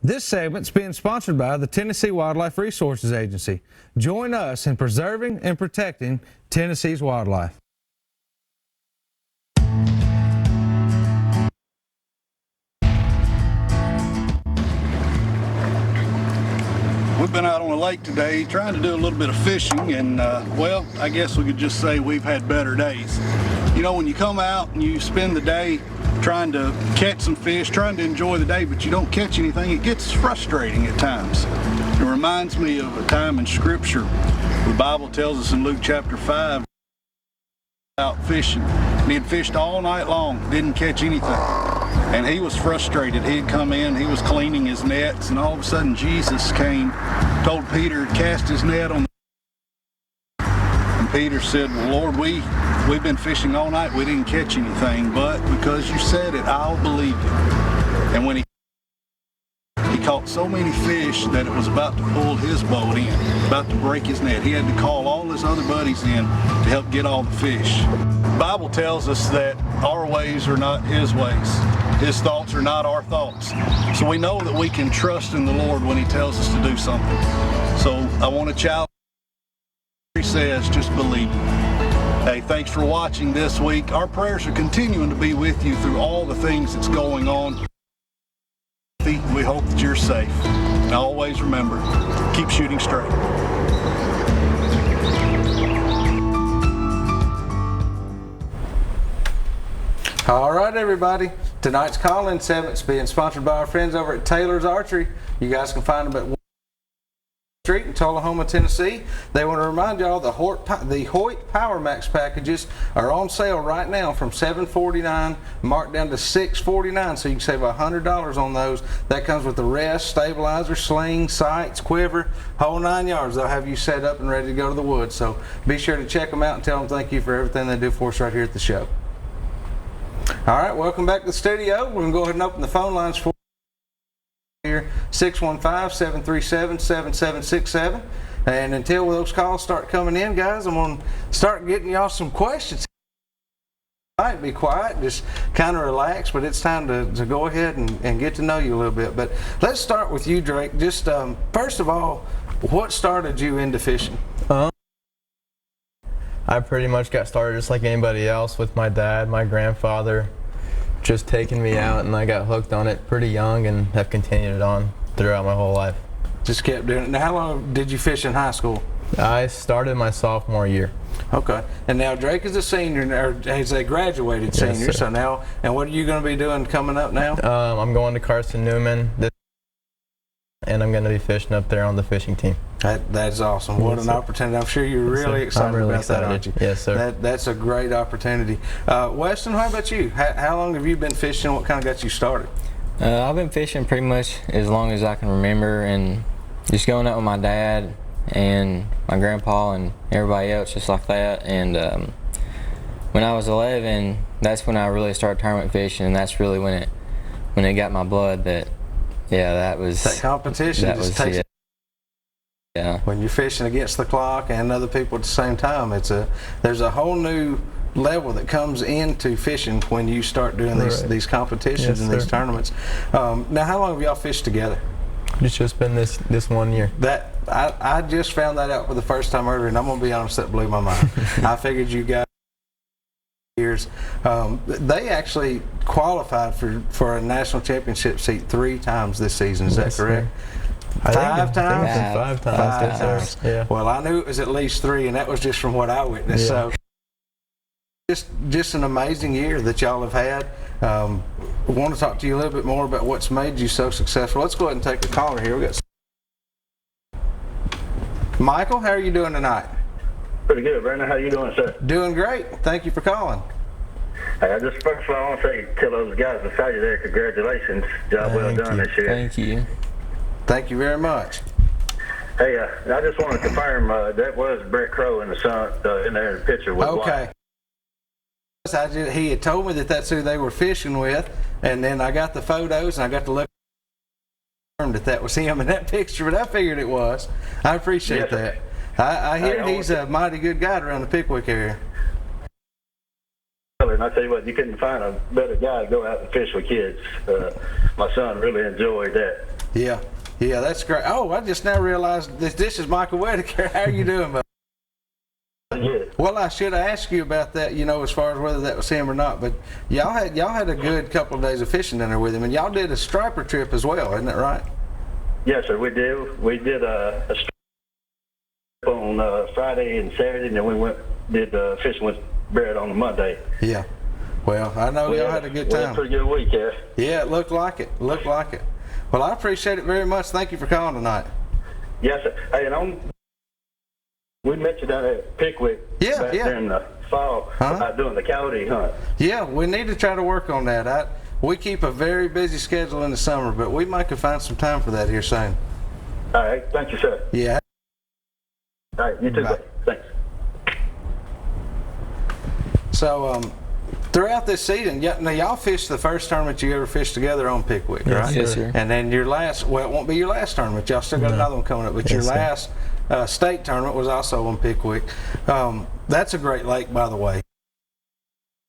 This segment's being sponsored by the Tennessee Wildlife Resources Agency. Join us in preserving and protecting Tennessee's wildlife. We've been out on the lake today trying to do a little bit of fishing, and well, I guess we could just say we've had better days. You know, when you come out and you spend the day trying to catch some fish, trying to enjoy the day, but you don't catch anything, it gets frustrating at times. It reminds me of a time in Scripture. The Bible tells us in Luke chapter 5 about fishing. And he had fished all night long, didn't catch anything. And he was frustrated. He had come in, he was cleaning his nets, and all of a sudden Jesus came, told Peter to cast his net on the... And Peter said, well, Lord, we've been fishing all night, we didn't catch anything, but because you said it, I'll believe you. And when he caught so many fish that it was about to pull his boat in, about to break his net. He had to call all his other buddies in to help get all the fish. The Bible tells us that our ways are not his ways. His thoughts are not our thoughts. So we know that we can trust in the Lord when he tells us to do something. So I want to challenge he says, just believe him. Hey, thanks for watching this week. Our prayers are continuing to be with you through all the things that's going on. We hope that you're safe. And always remember, keep shooting straight. All right, everybody. Tonight's call-in segment's being sponsored by our friends over at Taylor's Archery. You guys can find them at Street in Tullahoma, Tennessee. They want to remind y'all the Hoyt Power Max packages are on sale right now from $749 marked down to $649, so you can save $100 on those. That comes with the rest, stabilizer, sling, sights, quiver, whole 9 yards. They'll have you set up and ready to go to the woods. So be sure to check them out and tell them thank you for everything they do for us right here at the show. All right, welcome back to the studio. We're going to go ahead and open the phone lines for here, 615-737-7767. And until those calls start coming in, guys, I'm going to start getting y'all some questions. Might be quiet, just kind of relax, but it's time to go ahead and get to know you a little bit. But let's start with you, Drake. Just first of all, what started you into fishing? I pretty much got started just like anybody else with my dad, my grandfather, just taking me out, and I got hooked on it pretty young and have continued it on throughout my whole life. Just kept doing it. Now, how long did you fish in high school? I started my sophomore year. Okay. And now Drake is a senior, or he's a graduated senior. Yes, so now, and what are you going to be doing coming up now? I'm going to Carson Newman, and I'm going to be fishing up there on the fishing team. That's awesome. What an opportunity. I'm sure you're really excited about that, aren't you? Yes, sir. That's a great opportunity. Weston, how about you? How long have you been fishing? What kind of got you started? I've been fishing pretty much as long as I can remember, and just going out with my dad and my grandpa and everybody else just like that. And when I was 11, that's when I really started tournament fishing, and that's really when it got my blood that, yeah, that was... That competition that just was, takes... Yeah. When you're fishing against the clock and other people at the same time, there's a whole new level that comes into fishing when you start doing these competitions and these tournaments. Now, how long have y'all fished together? It's just been this 1 year. I just found that out for the first time earlier, and I'm going to be honest, that blew my mind. I figured you guys years. They actually qualified for a national championship seat 3 times this season. Is that correct? Five times? Five times. Yeah. Well, I knew it was at least 3, and that was just from what I witnessed. Yeah. So, just an amazing year that y'all have had. I want to talk to you a little bit more about what's made you so successful. Let's go ahead and take the caller here. We got Michael. How are you doing tonight? Pretty good, Brandon. How you doing, sir? Doing great. Thank you for calling. Hey, I just first of all, I want to say, tell those guys beside you there, congratulations. Job well done this year. Thank you. Thank you very much. Hey, I just want to confirm that was Brett Crow in the sun in there in the picture with Okay. He had told me that that's who they were fishing with, and then I got the photos and I got to look that was him in that picture, but I figured it was. I appreciate that. I hear he's a mighty good guy around the Pickwick area. And I tell you what, you couldn't find a better guy to go out and fish with kids. My son really enjoyed that. Yeah, that's great. Oh, I just now realized this is Michael Whitaker. How are you doing, bud? Yeah. Well, I should have asked you about that, as far as whether that was him or not. But y'all had a good couple of days of fishing down there with him, and y'all did a striper trip as well, isn't that right? Yes, sir. We did. We did a trip on Friday and Saturday, and then we did fishing with Barrett on Monday. Yeah. Well, I know y'all had a good time. We had a pretty good week, yeah. Yeah, it looked like it. Well, I appreciate it very much. Thank you for calling tonight. Yes, sir. Hey, and we met you down at Pickwick back there in the fall doing the coyote hunt. Yeah, we need to try to work on that. We keep a very busy schedule in the summer, but we might could find some time for that here soon. All right. Thank you, sir. Yeah. All right. You too, buddy. Thanks. So, throughout this season, now y'all fished the first tournament you ever fished together on Pickwick, right? Yes, sir. And then your last, well, it won't be your last tournament. Y'all still got another one coming up, but your last state tournament was also on Pickwick. That's a great lake, by the way.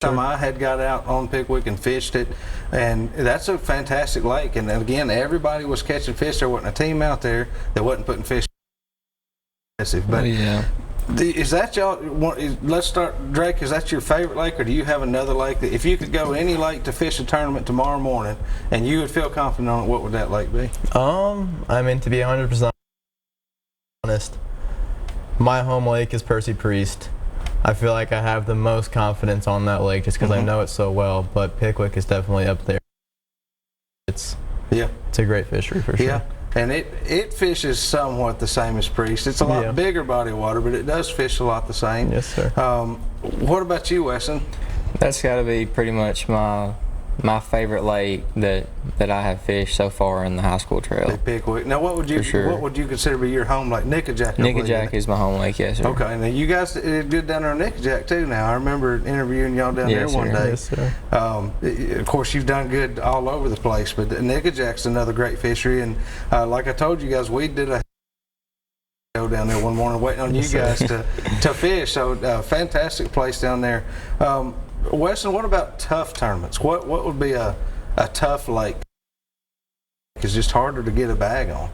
Time I had got out on Pickwick and fished it, and that's a fantastic lake. And again, everybody was catching fish. There wasn't a team out there that wasn't putting fish. But yeah. Is that y'all? Let's start, Drake. Is that your favorite lake, or do you have another lake that, if you could go any lake to fish a tournament tomorrow morning, and you would feel confident on it, what would that lake be? I mean, to be 100% honest, my home lake is Percy Priest. I feel like I have the most confidence on that lake just because I know it so well. But Pickwick is definitely up there. It's a great fishery for sure. Yeah. And it fishes somewhat the same as Priest. It's a lot bigger body of water, but it does fish a lot the same. Yes, sir. What about you, Weston? That's got to be pretty much my favorite lake that I have fished so far in the high school trail. Pickwick. Now, what would you consider to be your home lake? Nickajack. Nickajack is my home lake, yes, sir. Okay. Now you guys did good down there on Nickajack too. Now I remember interviewing y'all down there one day. Yes, sir. Of course, you've done good all over the place, but Nickajack's another great fishery. And like I told you guys, we did a go down there one morning waiting on you guys to fish. So fantastic place down there. Weston, what about tough tournaments? What would be a tough lake? It's just harder to get a bag on.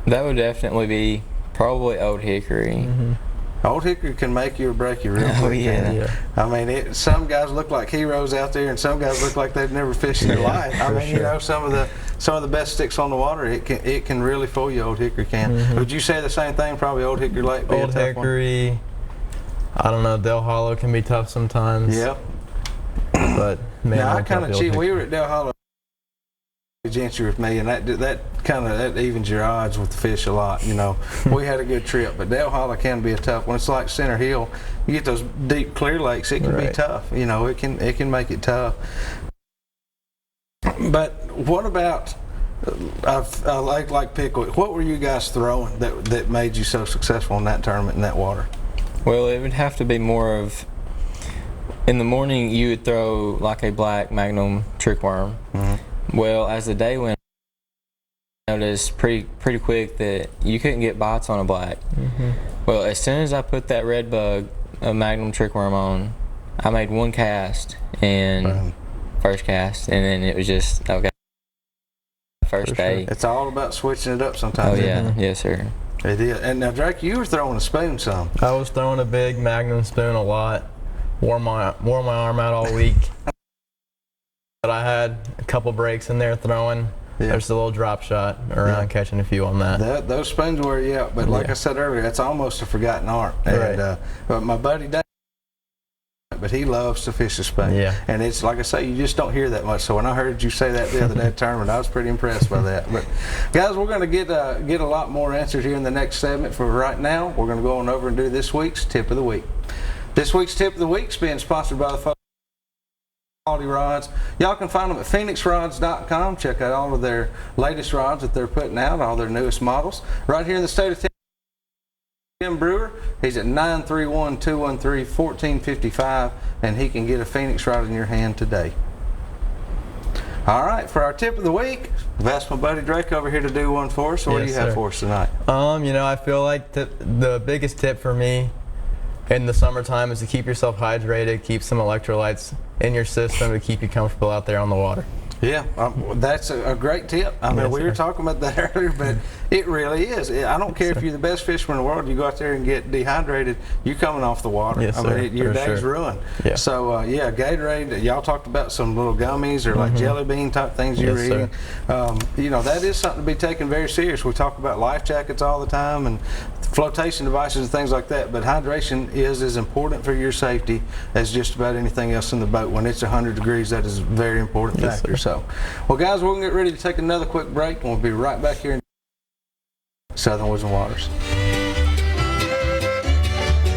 That would definitely be probably Old Hickory. Old Hickory can make you or break you real quick. Oh, yeah. I mean, some guys look like heroes out there, and some guys look like they've never fished in their life. I mean, some of the best sticks on the water, it can really fool you. Old Hickory can. Would you say the same thing? Probably Old Hickory Lake. Old Hickory. I don't know. Del Hollow can be tough sometimes. Yep. But man, I kind of cheat. We were at Del Hollow Gentry with me, and that evens your odds with the fish a lot. We had a good trip, but Del Hollow can be a tough one. It's like Center Hill. You get those deep clear lakes, it can be tough. It can make it tough. But what about a lake like Pickwick? What were you guys throwing that made you so successful in that tournament in that water? Well, it would have to be more of, in the morning you would throw like a black Magnum trickworm. Well, as the day went on, I noticed pretty quick that you couldn't get bites on a black. Well, as soon as I put that red bug, a Magnum trickworm on, I made one cast, and first cast, and then it was just, okay, first day. It's all about switching it up sometimes. Oh, yeah. Yes, sir. It is. And now, Drake, you were throwing a spoon some. I was throwing a big Magnum spoon a lot. Wore my arm out all week. But I had a couple breaks in there throwing. There's a little drop shot around catching a few on that. Those spoons wear you out, but like I said earlier, it's almost a forgotten art. And, but my buddy Dave, but he loves to fish a spoon. And it's like I say, you just don't hear that much. So when I heard you say that the other day at tournament, I was pretty impressed by that. But guys, we're going to get a lot more answers here in the next segment. For right now, we're going to go on over and do this week's tip of the week. This week's tip of the week is being sponsored by the folks at Quality Rods. Y'all can find them at phoenixrods.com. Check out all of their latest rods that they're putting out, all their newest models. Right here in the state of Tennessee, Tim Brewer, he's at 931-213-1455, and he can get a Phoenix rod in your hand today. All right, for our tip of the week, I've asked my buddy Drake over here to do one for us. What do you have for us tonight? I feel like the biggest tip for me in the summertime is to keep yourself hydrated, keep some electrolytes in your system to keep you comfortable out there on the water. Yeah, that's a great tip. I mean, Yes, we were sir. talking about that earlier, but it really is. I don't care if you're the best fisherman in the world, you go out there and get dehydrated, you're coming off the water. Yes, I sir, mean, your for day's sure. ruined. Yeah. So, yeah, Gatorade, y'all talked about some little gummies or like jelly bean type things you were Yes, eating. sir. You know, that is something to be taken very serious. We talk about life jackets all the time and flotation devices and things like that, but hydration is as important for your safety as just about anything else in the boat. When it's 100 degrees, that is a very important Yes, factor. So, well, guys, we're going to get ready to take another quick break, and we'll be right back here in Southern Woods and Waters.